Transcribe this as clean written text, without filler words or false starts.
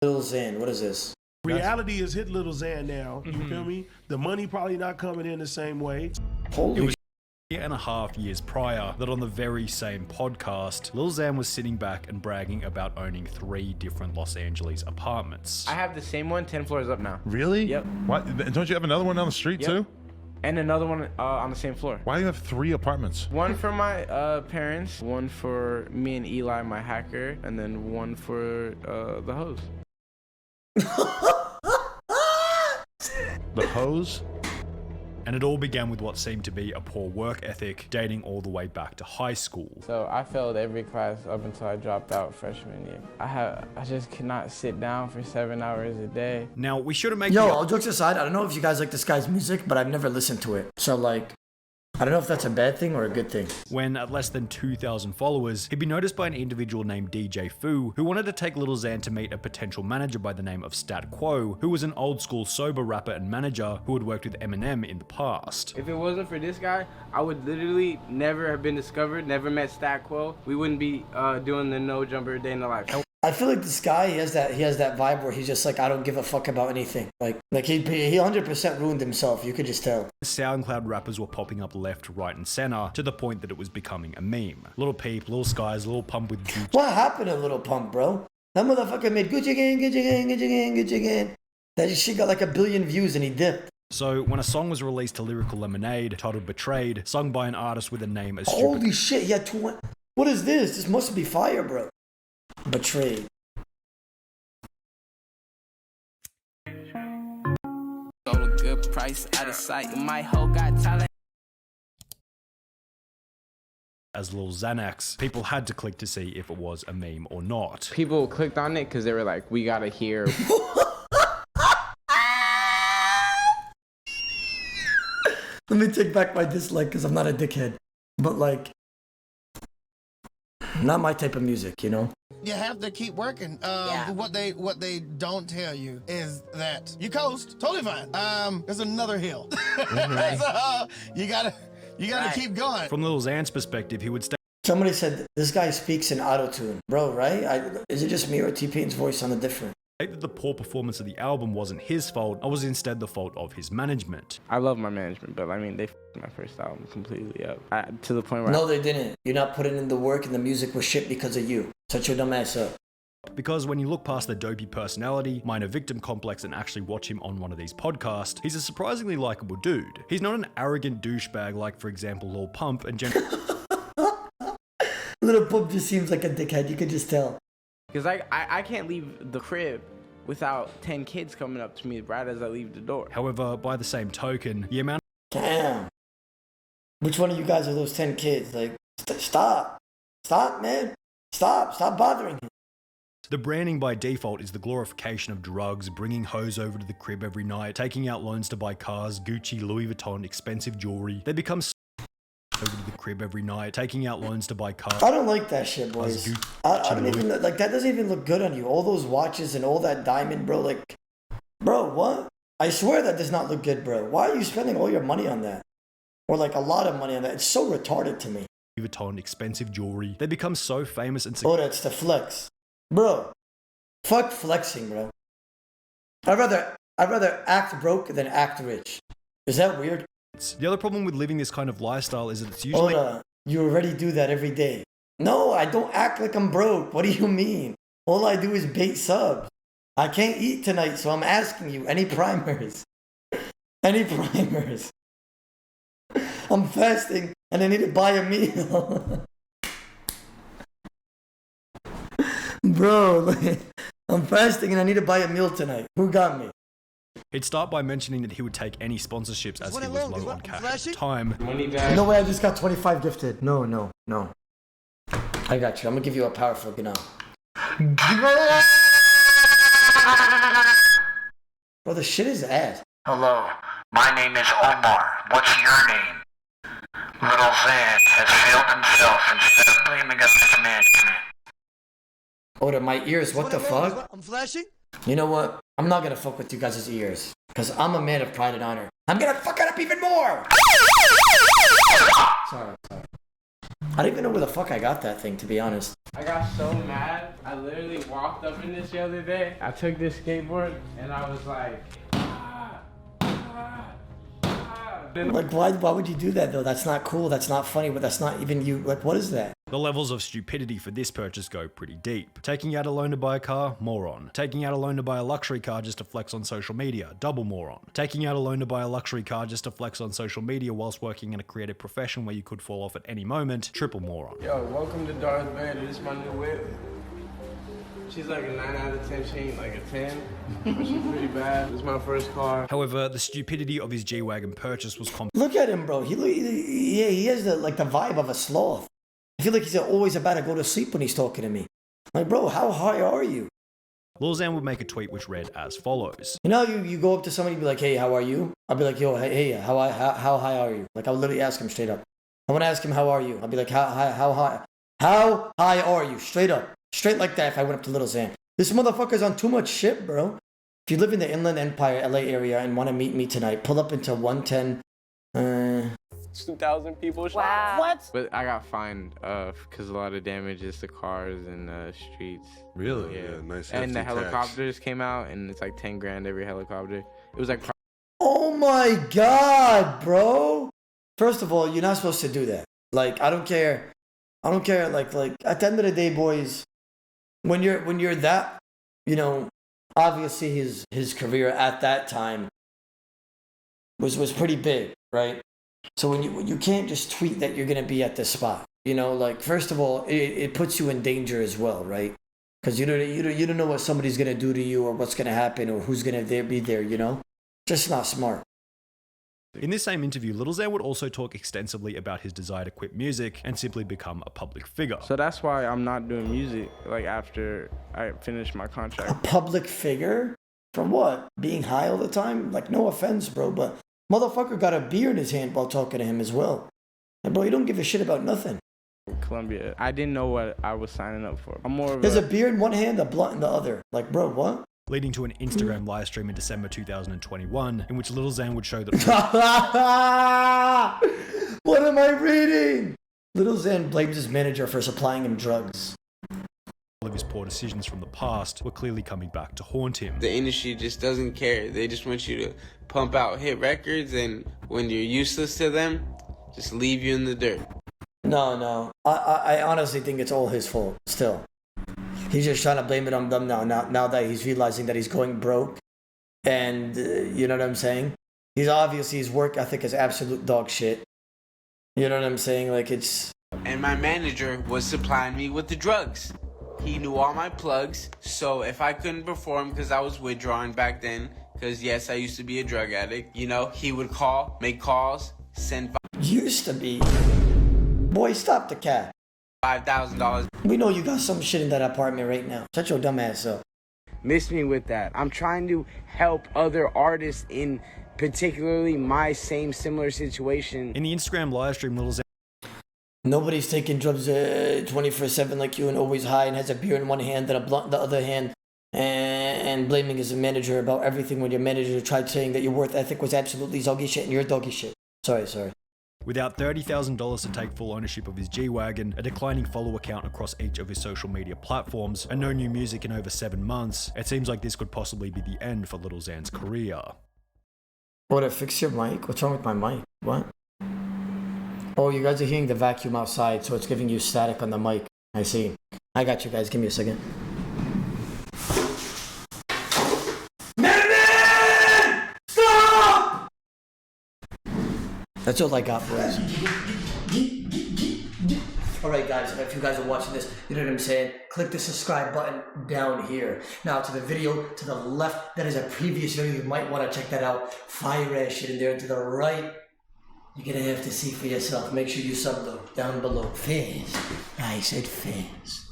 Lil Xan, what is this? Reality has hit Little Xan now. You feel me? The money probably not coming in the same way. Holy 1.5 years prior that on the very same podcast, Lil Xan was sitting back and bragging about owning 3 different Los Angeles apartments. I have the same one 10 floors up now. Really? Yep. Why? Don't you have another one down the street too? And another one on the same floor. Why do you have 3 apartments? One for my parents, one for me and Eli, my hacker, and then one for the hose. The hose? And it all began with what seemed to be a poor work ethic, dating all the way back to high school. So I failed every class up until I dropped out freshman year. I just could not sit down for 7 hours a day. Now, we should have made Yo, all jokes aside, I don't know if you guys like this guy's music, but I've never listened to it. So, like, I don't know if that's a bad thing or a good thing. when at less than 2,000 followers, he'd be noticed by an individual named DJ Fu, who wanted to take Lil Xan to meet a potential manager by the name of Stat Quo, who was an old school sober rapper and manager who had worked with Eminem in the past. If it wasn't for this guy, I would literally never have been discovered, never met Stat Quo. We wouldn't be doing the No Jumper Day in the Life. I feel like this guy, he has that vibe where he's just like, I don't give a fuck about anything. Like he 100% ruined himself. You could just tell. SoundCloud rappers were popping up left, right, and center to the point that it was becoming a meme. Lil Peep, Lil Skies, Lil Pump with Gucci. What happened to Little Pump, bro? That motherfucker made Gucci Gang, Gucci Gang, Gucci Gang, Gucci Gang. That shit got like 1 billion views and he dipped. So when a song was released to Lyrical Lemonade, titled Betrayed, sung by an artist with a name as stupid. Holy shit, he had 20. What is this? This must be fire, bro. Betrayed. Good price out of sight. My hoe got talent. As Lil Xanax, people had to click to see if it was a meme or not. People clicked on it because they were like, we gotta hear. Let me take back my dislike because I'm not a dickhead. But like, not my type of music, you know? You have to keep working. What they don't tell you is that you coast, totally fine. There's another hill. So you gotta keep going. From Lil Xan's perspective, he would stay Somebody said this guy speaks in auto-tune. Bro, right? Is it just me or T-Pain's voice sounded different? that the poor performance of the album wasn't his fault, and was instead the fault of his management. I love my management, but I mean, they f***ed my first album completely up. To the point where No, they didn't. You're not putting in the work and the music was shit because of you. Shut your dumb ass up. Because when you look past the dopey personality, minor victim complex, and actually watch him on one of these podcasts, he's a surprisingly likable dude. He's not an arrogant douchebag like, for example, Lil Pump and Little Pump just seems like a dickhead, you can just tell. Because I can't leave the crib without 10 kids coming up to me right as I leave the door. However, by the same token, the amount Damn. Which one of you guys are those 10 kids? Like, stop. Stop, man. Stop bothering him. The branding by default is the glorification of drugs, bringing hoes over to the crib every night, taking out loans to buy cars, Gucci, Louis Vuitton, expensive jewelry. They become over to the crib every night, taking out loans to buy cars. I don't like that shit, boys. I don't even, like, that doesn't even look good on you. All those watches and all that diamond, bro. Like, bro, what? I swear that does not look good, bro. Why are you spending all your money on that? Or like a lot of money on that? It's so retarded to me. Louis Vuitton, expensive jewelry. They become so famous and Oh, that's the flex. Bro, fuck flexing, bro. I'd rather act broke than act rich. Is that weird? The other problem with living this kind of lifestyle is that it's usually you already do that every day. No, I don't act like I'm broke. What do you mean? All I do is bait subs. I can't eat tonight, so I'm asking you, any primers? Any primers? I'm fasting and I need to buy a meal. Bro, I'm fasting and I need to buy a meal tonight. Who got me? He'd start by mentioning that he would take any sponsorships as he was low on cash at the time. No way, I just got 25 gifted. No. I got you. I'm gonna give you a powerful now. Bro, the shit is ass. Hello, my name is Omar. What's your name? Little Xan has failed himself instead of blaming us as management. Oh, to my ears, what the fuck? I'm flashing? You know what? I'm not gonna fuck with you guys' ears. Because I'm a man of pride and honor. I'm gonna fuck it up even more! Sorry. I don't even know where the fuck I got that thing, to be honest. I got so mad. I literally walked up in this the other day. I took this skateboard and I was like, Like, why would you do that, though? That's not cool. That's not funny, but that's not even you. Like, what is that? The levels of stupidity for this purchase go pretty deep. Taking out a loan to buy a car, moron. Taking out a loan to buy a luxury car just to flex on social media, double moron. Taking out a loan to buy a luxury car just to flex on social media whilst working in a creative profession where you could fall off at any moment, triple moron. yo, welcome to Darth Vader. This is my new whip. She's like a 9 out of 10. She ain't like a 10. But she's pretty bad. This is my first car. However, the stupidity of his G-Wagon purchase was Look at him, bro. He has the vibe of a sloth. I feel like he's always about to go to sleep when he's talking to me. Like, bro, how high are you? Lil Xan would make a tweet which read as follows. You know, you go up to somebody and be like, hey, how are you? I'll be like, yo, hey, how high are you? Like, I'll literally ask him straight up. I want to ask him, how are you? I'll be like, how high are you? Straight up. Straight like that if I went up to Lil Xan. This motherfucker's on too much shit, bro. If you live in the Inland Empire, LA area and want to meet me tonight, pull up into 110. 2,000 people. Wow. What? But I got fined because a lot of damages to cars and streets. Really? Yeah, nice. And the hefty tax. helicopters came out, and it's like 10 grand every helicopter. It was like. Oh my God, bro. First of all, you're not supposed to do that. Like, I don't care. Like at the end of the day, boys, when you're that, you know, obviously his career at that time was pretty big, right? So when you can't just tweet that you're gonna be at this spot, you know, like, first of all, it puts you in danger as well, right? Because you don't know what somebody's gonna do to you or what's gonna happen or who's gonna be there, you know, just not smart. In this same interview, Lil Xan would also talk extensively about his desire to quit music and simply become a public figure. So that's why I'm not doing music, like, after I finish my contract. A public figure? For what? Being high all the time? Like, no offense, bro, but motherfucker got a beer in his hand while talking to him as well. And bro, you don't give a shit about nothing. Columbia. I didn't know what I was signing up for. I'm more of There's a beer in one hand, a blunt in the other. Like, bro, what? Leading to an Instagram live stream in December 2021, in which Lil Xan would show that What am I reading? Lil Xan blames his manager for supplying him drugs. all of his poor decisions from the past were clearly coming back to haunt him. The industry just doesn't care. They just want you to pump out hit records, and when you're useless to them, just leave you in the dirt. No. I honestly think it's all his fault, still. He's just trying to blame it on them now that he's realizing that he's going broke. And, you know what I'm saying? His work ethic is absolute dog shit. You know what I'm saying? Like, it's... And my manager was supplying me with the drugs. He knew all my plugs, so if I couldn't perform because I was withdrawing back then, because yes, I used to be a drug addict, you know, he would call, make calls, send... Used to be? Boy, stop the cat. $5,000. We know you got some shit in that apartment right now. Shut your dumb ass up. Miss me with that. I'm trying to help other artists in particularly my similar situation. In the Instagram live stream, Lil Xan Nobody's taking drugs 24/7 like you and always high and has a beer in one hand and a blunt in the other hand and blaming his manager about everything when your manager tried saying that your work ethic was absolutely doggy shit and you're doggy shit. Sorry. Without $30,000 to take full ownership of his G-Wagon, a declining follower count across each of his social media platforms, and no new music in over 7 months, it seems like this could possibly be the end for Lil Xan's career. What, fix your mic? What's wrong with my mic? What? Oh, you guys are hearing the vacuum outside, so it's giving you static on the mic. I see. I got you guys. Give me a second. Stop! That's all I got, boys. Alright guys, if you guys are watching this, you know what I'm saying? Click the subscribe button down here. Now to the video to the left, that is a previous video. You might want to check that out. Fire ass shit in there. And to the right, you're gonna have to see for yourself. Make sure you sub though, down below. Fizz. I said fizz.